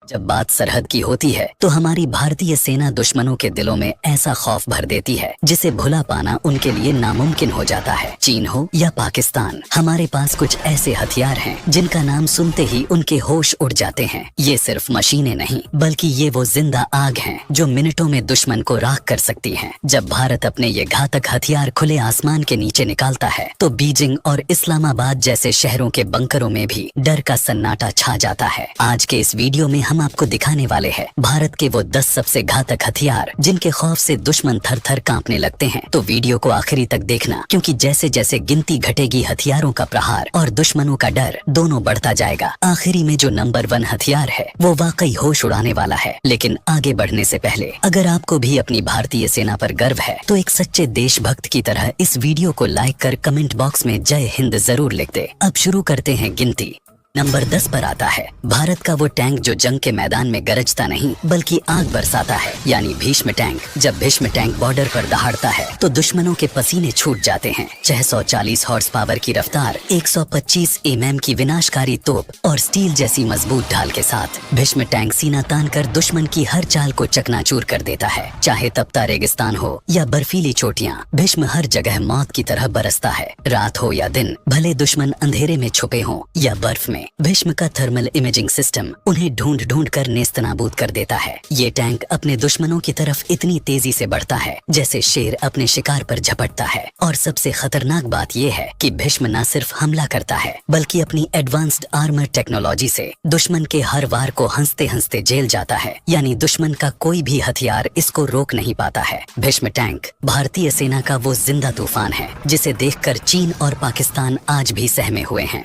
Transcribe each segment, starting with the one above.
जब बात सरहद की होती है तो हमारी भारतीय सेना दुश्मनों के दिलों में ऐसा खौफ भर देती है जिसे भुला पाना उनके लिए नामुमकिन हो जाता है। चीन हो या पाकिस्तान, हमारे पास कुछ ऐसे हथियार हैं जिनका नाम सुनते ही उनके होश उड़ जाते हैं। ये सिर्फ मशीनें नहीं बल्कि ये वो जिंदा आग हैं जो मिनटों में दुश्मन को राख कर सकती हैं। जब भारत अपने ये घातक हथियार खुले आसमान के नीचे निकालता है तो बीजिंग और इस्लामाबाद जैसे शहरों के बंकरों में भी डर का सन्नाटा छा जाता है। आज के इस वीडियो में हम आपको दिखाने वाले हैं भारत के वो 10 सबसे घातक हथियार जिनके खौफ से दुश्मन थर थर कांपने लगते हैं। तो वीडियो को आखिरी तक देखना, क्योंकि जैसे जैसे गिनती घटेगी हथियारों का प्रहार और दुश्मनों का डर दोनों बढ़ता जाएगा। आखिरी में जो नंबर 1 हथियार है वो वाकई होश उड़ाने वाला है। लेकिन आगे बढ़ने से पहले अगर आपको भी अपनी भारतीय सेना पर गर्व है तो एक सच्चे देशभक्त की तरह इस वीडियो को लाइक कर कमेंट बॉक्स में जय हिंद जरूर लिख दे। अब शुरू करते हैं गिनती। नंबर 10 पर आता है भारत का वो टैंक जो जंग के मैदान में गरजता नहीं बल्कि आग बरसाता है, यानी भीष्म टैंक। जब भीष्म टैंक बॉर्डर पर दहाड़ता है तो दुश्मनों के पसीने छूट जाते हैं। 640 हॉर्स पावर की रफ्तार, 125 mm की विनाशकारी तोप और स्टील जैसी मजबूत ढाल के साथ भीष्म टैंक सीना तान कर दुश्मन की हर चाल को चकनाचूर कर देता है। चाहे तपता रेगिस्तान हो या बर्फीली चोटियां, भीष्म हर जगह मौत की तरह बरसता है। रात हो या दिन, भले दुश्मन अंधेरे में छुपे हों या बर्फ में, भीष्म का थर्मल इमेजिंग सिस्टम उन्हें ढूंढ ढूंढ कर नेस्तनाबूद कर देता है। ये टैंक अपने दुश्मनों की तरफ इतनी तेजी से बढ़ता है जैसे शेर अपने शिकार पर झपटता है। और सबसे खतरनाक बात यह है कि भीष्म न सिर्फ हमला करता है बल्कि अपनी एडवांस्ड आर्मर टेक्नोलॉजी से दुश्मन के हर वार को हंसते हंसते झेल जाता है, यानी दुश्मन का कोई भी हथियार इसको रोक नहीं पाता है। भीष्म टैंक भारतीय सेना का वो जिंदा तूफान है जिसे देखकर चीन और पाकिस्तान आज भी सहमे हुए हैं।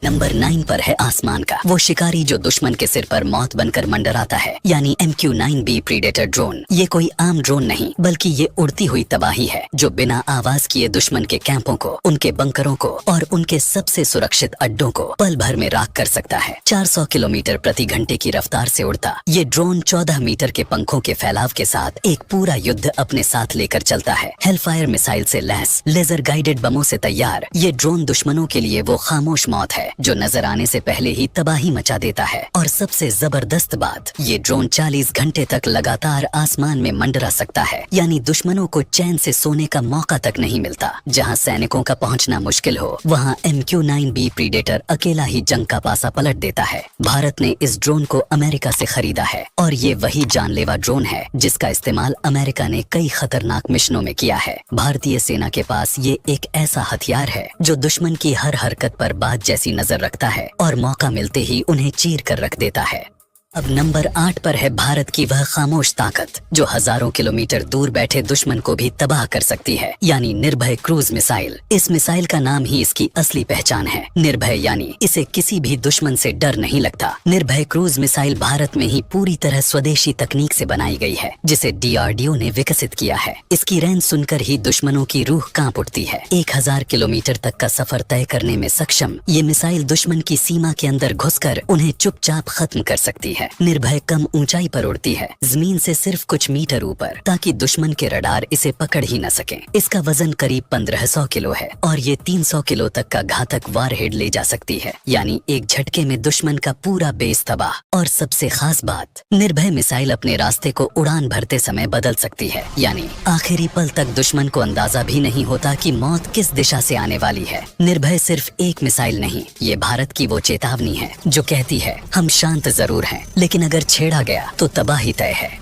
नंबर 9 पर है आसमान का वो शिकारी जो दुश्मन के सिर पर मौत बनकर मंडराता है, यानी MQ-9B प्रीडेटर ड्रोन। ये कोई आम ड्रोन नहीं बल्कि ये उड़ती हुई तबाही है जो बिना आवाज किए दुश्मन के कैंपों को, उनके बंकरों को और उनके सबसे सुरक्षित अड्डों को पल भर में राख कर सकता है। 400 किलोमीटर प्रति घंटे की रफ्तार से उड़ता ये ड्रोन 14 मीटर के पंखों के फैलाव के साथ एक पूरा युद्ध अपने साथ लेकर चलता है। हेलफायर मिसाइल से लैस लेजर गाइडेड बमों से तैयार ये ड्रोन दुश्मनों के लिए वो खामोश मौत है जो नजर आने से पहले ही तबाही मचा देता है। और सबसे जबरदस्त बात, ये ड्रोन 40 घंटे तक लगातार आसमान में मंडरा सकता है, यानी दुश्मनों को चैन से सोने का मौका तक नहीं मिलता। जहां सैनिकों का पहुंचना मुश्किल हो वहां MQ-9B प्रीडेटर अकेला ही जंग का पासा पलट देता है। भारत ने इस ड्रोन को अमेरिका से खरीदा है और ये वही जानलेवा ड्रोन है जिसका इस्तेमाल अमेरिका ने कई खतरनाक मिशनों में किया है। भारतीय सेना के पास ये एक ऐसा हथियार है जो दुश्मन की हर हरकत पर बाज जैसी नजर रखता है और मौका मिलते ही उन्हें चीर कर रख देता है। अब नंबर 8 पर है भारत की वह खामोश ताकत जो हजारों किलोमीटर दूर बैठे दुश्मन को भी तबाह कर सकती है, यानी निर्भय क्रूज मिसाइल। इस मिसाइल का नाम ही इसकी असली पहचान है। निर्भय यानी इसे किसी भी दुश्मन से डर नहीं लगता। निर्भय क्रूज मिसाइल भारत में ही पूरी तरह स्वदेशी तकनीक से बनाई गई है जिसे DRDO ने विकसित किया है। इसकी रेंज सुनकर ही दुश्मनों की रूह कांप उठती है। 1000 किलोमीटर तक का सफर तय करने में सक्षम ये मिसाइल दुश्मन की सीमा के अंदर घुसकर उन्हें चुपचाप खत्म कर सकती है। निर्भय कम ऊंचाई पर उड़ती है, जमीन से सिर्फ कुछ मीटर ऊपर, ताकि दुश्मन के रडार इसे पकड़ ही न सकें। इसका वजन करीब 1500 किलो है और ये 300 किलो तक का घातक वारहेड ले जा सकती है, यानी एक झटके में दुश्मन का पूरा बेस तबाह। और सबसे खास बात, निर्भय मिसाइल अपने रास्ते को उड़ान भरते समय बदल सकती है, यानी आखिरी पल तक दुश्मन को अंदाजा भी नहीं होता कि मौत किस दिशा से आने वाली है। निर्भय सिर्फ एक मिसाइल नहीं, ये भारत की वो चेतावनी है जो कहती है हम शांत जरूर हैं लेकिन अगर छेड़ा गया तो तबाही तय है।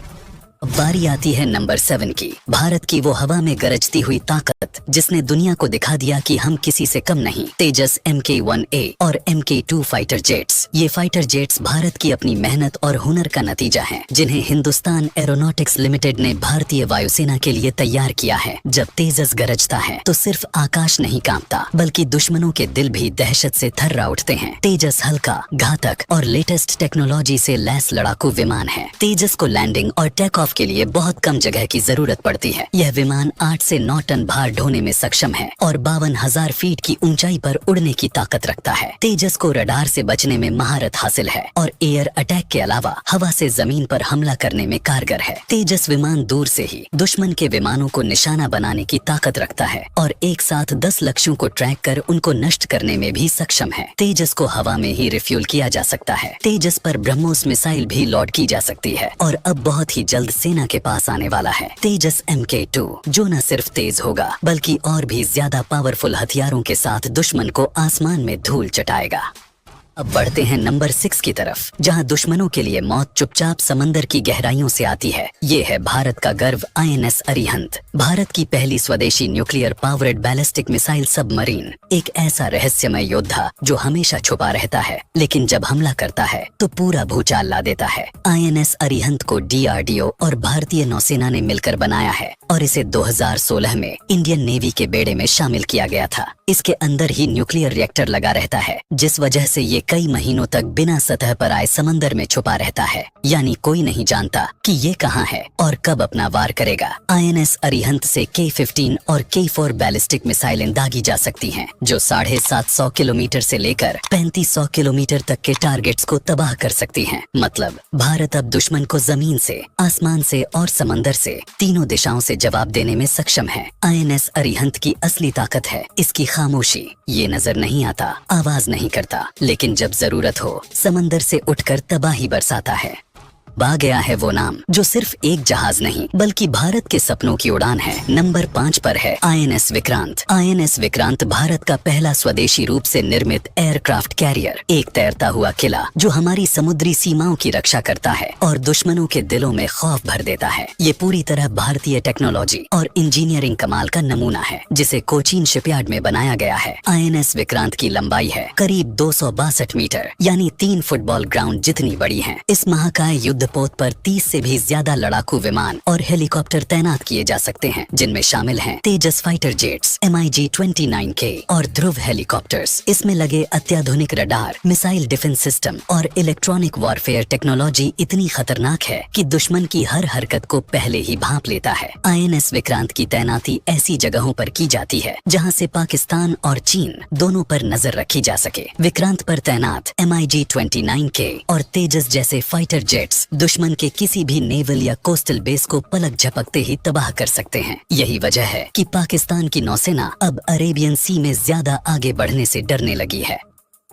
अब बारी आती है नंबर 7 की, भारत की वो हवा में गरजती हुई ताकत जिसने दुनिया को दिखा दिया कि हम किसी से कम नहीं। तेजस MK-1A और MK-2 फाइटर जेट्स। ये फाइटर जेट्स भारत की अपनी मेहनत और हुनर का नतीजा हैं, जिन्हें हिंदुस्तान एरोनॉटिक्स लिमिटेड ने भारतीय वायुसेना के लिए तैयार किया है। जब तेजस गरजता है तो सिर्फ आकाश नहीं कांपता बल्कि दुश्मनों के दिल भी दहशत से थर्रा उठते हैं। तेजस हल्का, घातक और लेटेस्ट टेक्नोलॉजी से लैस लड़ाकू विमान है। तेजस को लैंडिंग और टेक ऑफ ऑफ के लिए बहुत कम जगह की जरूरत पड़ती है। यह विमान 8 से 9 टन भार ढोने में सक्षम है और 52,000 फीट की ऊंचाई पर उड़ने की ताकत रखता है। तेजस को रडार से बचने में महारत हासिल है और एयर अटैक के अलावा हवा से जमीन पर हमला करने में कारगर है। तेजस विमान दूर से ही दुश्मन के विमानों को निशाना बनाने की ताकत रखता है और एक साथ 10 लक्ष्यों को ट्रैक कर उनको नष्ट करने में भी सक्षम है। तेजस को हवा में ही रिफ्यूल किया जा सकता है। तेजस पर ब्रह्मोस मिसाइल भी लॉन्च की जा सकती है और अब बहुत ही जल्द सेना के पास आने वाला है तेजस MK2, जो न सिर्फ तेज होगा बल्कि और भी ज्यादा पावरफुल हथियारों के साथ दुश्मन को आसमान में धूल चटाएगा। अब बढ़ते हैं नंबर 6 की तरफ, जहां दुश्मनों के लिए मौत चुपचाप समंदर की गहराइयों से आती है। ये है भारत का गर्व INS अरिहंत, भारत की पहली स्वदेशी nuclear powered ballistic missile submarine. एक ऐसा रहस्यमय योद्धा जो हमेशा छुपा रहता है, लेकिन जब हमला करता है तो पूरा भूचाल ला देता है। INS अरिहंत को DRDO और भारतीय नौसेना ने मिलकर बनाया है और इसे 2016 में इंडियन नेवी के बेड़े में शामिल किया गया था। इसके अंदर ही न्यूक्लियर रिएक्टर लगा रहता है, जिस वजह से ये कई महीनों तक बिना सतह पर आए समंदर में छुपा रहता है, यानी कोई नहीं जानता कि ये कहाँ है और कब अपना वार करेगा। INS अरिहंत से K-15 और K-4 बैलिस्टिक मिसाइलें दागी जा सकती हैं, जो 750 किलोमीटर से लेकर 3500 किलोमीटर तक के टारगेट्स को तबाह कर सकती हैं। मतलब भारत अब दुश्मन को जमीन से, आसमान से और समंदर से, तीनों दिशाओं से जवाब देने में सक्षम है। INS अरिहंत की असली ताकत है इसकी खामोशी। ये नजर नहीं आता, आवाज नहीं करता, लेकिन जब जरूरत हो समंदर से उठकर तबाही बरसाता है। आ गया है वो नाम जो सिर्फ एक जहाज नहीं बल्कि भारत के सपनों की उड़ान है। नंबर 5 पर है INS विक्रांत। INS विक्रांत भारत का पहला स्वदेशी रूप से निर्मित एयरक्राफ्ट कैरियर, एक तैरता हुआ किला जो हमारी समुद्री सीमाओं की रक्षा करता है और दुश्मनों के दिलों में खौफ भर देता है। ये पूरी तरह भारतीय टेक्नोलॉजी और इंजीनियरिंग कमाल का नमूना है, जिसे कोचीन शिपयार्ड में बनाया गया है। INS विक्रांत की लंबाई है करीब 262 मीटर, यानी 3 फुटबॉल ग्राउंड जितनी बड़ी है। इस महाकाय युद्ध पोत पर 30 से भी ज्यादा लड़ाकू विमान और हेलीकॉप्टर तैनात किए जा सकते हैं, जिनमें शामिल हैं तेजस फाइटर जेट्स, MiG-29K और ध्रुव हेलीकॉप्टर्स। इसमें लगे अत्याधुनिक रडार, मिसाइल डिफेंस सिस्टम और इलेक्ट्रॉनिक वॉरफेयर टेक्नोलॉजी इतनी खतरनाक है कि दुश्मन की हर हरकत को पहले ही भांप लेता है। INS विक्रांत की तैनाती ऐसी जगहों पर की जाती है जहाँ से पाकिस्तान और चीन दोनों पर नजर रखी जा सके। विक्रांत पर तैनात MiG-29K और तेजस जैसे फाइटर जेट्स दुश्मन के किसी भी नेवल या कोस्टल बेस को पलक झपकते ही तबाह कर सकते हैं। यही वजह है कि पाकिस्तान की नौसेना अब अरेबियन सी में ज्यादा आगे बढ़ने से डरने लगी है।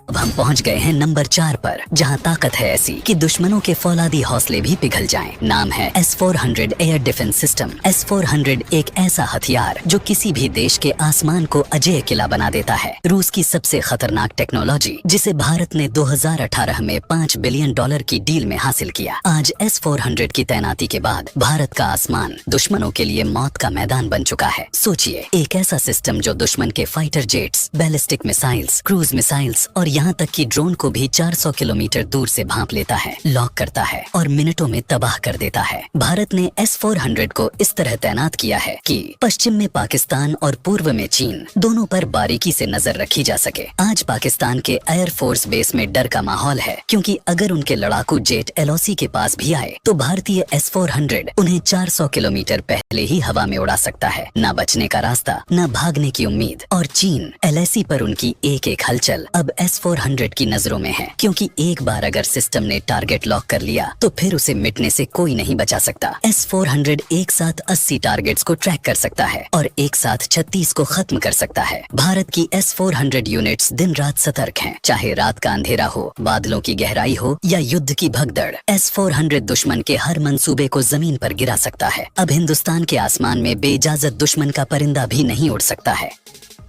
अब हम पहुंच गए हैं नंबर 4 पर, जहां ताकत है ऐसी कि दुश्मनों के फौलादी हौसले भी पिघल जाएं। नाम है S-400 air defence system. S-400 एक ऐसा हथियार जो किसी भी देश के आसमान को अजेय किला बना देता है। रूस की सबसे खतरनाक टेक्नोलॉजी, जिसे भारत ने 2018 में $5 बिलियन की डील में हासिल किया। आज S-400 की तैनाती के बाद भारत का आसमान दुश्मनों के लिए मौत का मैदान बन चुका है। सोचिए, एक ऐसा सिस्टम जो दुश्मन के fighter jets, ballistic missiles, cruise missiles और यहाँ तक कि ड्रोन को भी 400 किलोमीटर दूर से भांप लेता है, लॉक करता है और मिनटों में तबाह कर देता है। भारत ने S-400 को इस तरह तैनात किया है कि पश्चिम में पाकिस्तान और पूर्व में चीन दोनों पर बारीकी से नजर रखी जा सके। आज पाकिस्तान के एयरफोर्स बेस में डर का माहौल है, क्योंकि अगर उनके लड़ाकू जेट LOC के पास भी आए तो भारतीय S-400 उन्हें 400 किलोमीटर पहले ही हवा में उड़ा सकता है। न बचने का रास्ता, न भागने की उम्मीद। और चीन LAC पर उनकी एक एक हलचल अब S-400 की नजरों में है, क्योंकि एक बार अगर सिस्टम ने टारगेट लॉक कर लिया तो फिर उसे मिटने से कोई नहीं बचा सकता। S-400 एक साथ 80 टारगेट्स को ट्रैक कर सकता है और एक साथ 36 को खत्म कर सकता है। भारत की S-400 यूनिट्स दिन रात सतर्क हैं, चाहे रात का अंधेरा हो, बादलों की गहराई हो या युद्ध की भगदड़। S-400 दुश्मन के हर मंसूबे को जमीन पर गिरा सकता है। अब हिंदुस्तान के आसमान में बेइजाजत दुश्मन का परिंदा भी नहीं उड़ सकता है।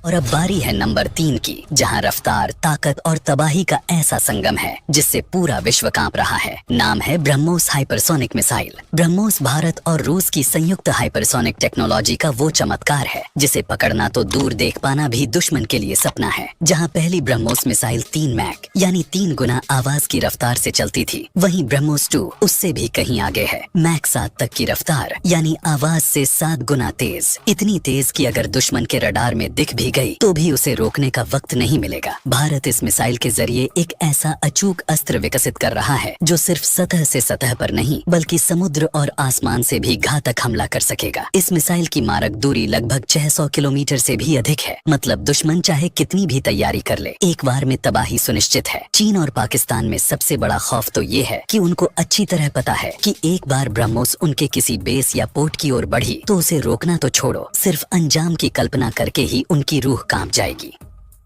और अब बारी है नंबर 3 की, जहां रफ्तार, ताकत और तबाही का ऐसा संगम है जिससे पूरा विश्व कांप रहा है। नाम है ब्रह्मोस हाइपरसोनिक मिसाइल। ब्रह्मोस भारत और रूस की संयुक्त हाइपरसोनिक टेक्नोलॉजी का वो चमत्कार है जिसे पकड़ना तो दूर, देख पाना भी दुश्मन के लिए सपना है। जहां पहली ब्रह्मोस मिसाइल 3 मैक यानी 3 गुना आवाज की रफ्तार से चलती थी, वहीं ब्रह्मोस 2 उससे भी कहीं आगे है। मैक 7 तक की रफ्तार यानी आवाज से 7 गुना तेज, इतनी तेज कि अगर दुश्मन के रडार में दिख भी भी गई तो भी उसे रोकने का वक्त नहीं मिलेगा। भारत इस मिसाइल के जरिए एक ऐसा अचूक अस्त्र विकसित कर रहा है जो सिर्फ सतह से सतह पर नहीं बल्कि समुद्र और आसमान से भी घातक हमला कर सकेगा। इस मिसाइल की मारक दूरी लगभग 600 किलोमीटर से भी अधिक है। मतलब दुश्मन चाहे कितनी भी तैयारी कर ले, एक बार में तबाही सुनिश्चित है। चीन और पाकिस्तान में सबसे बड़ा खौफ तो ये है कि उनको अच्छी तरह पता है कि एक बार ब्रह्मोस उनके किसी बेस या पोर्ट की ओर बढ़ी तो उसे रोकना तो छोड़ो, सिर्फ अंजाम की कल्पना करके ही उनकी रूह कांप जाएगी।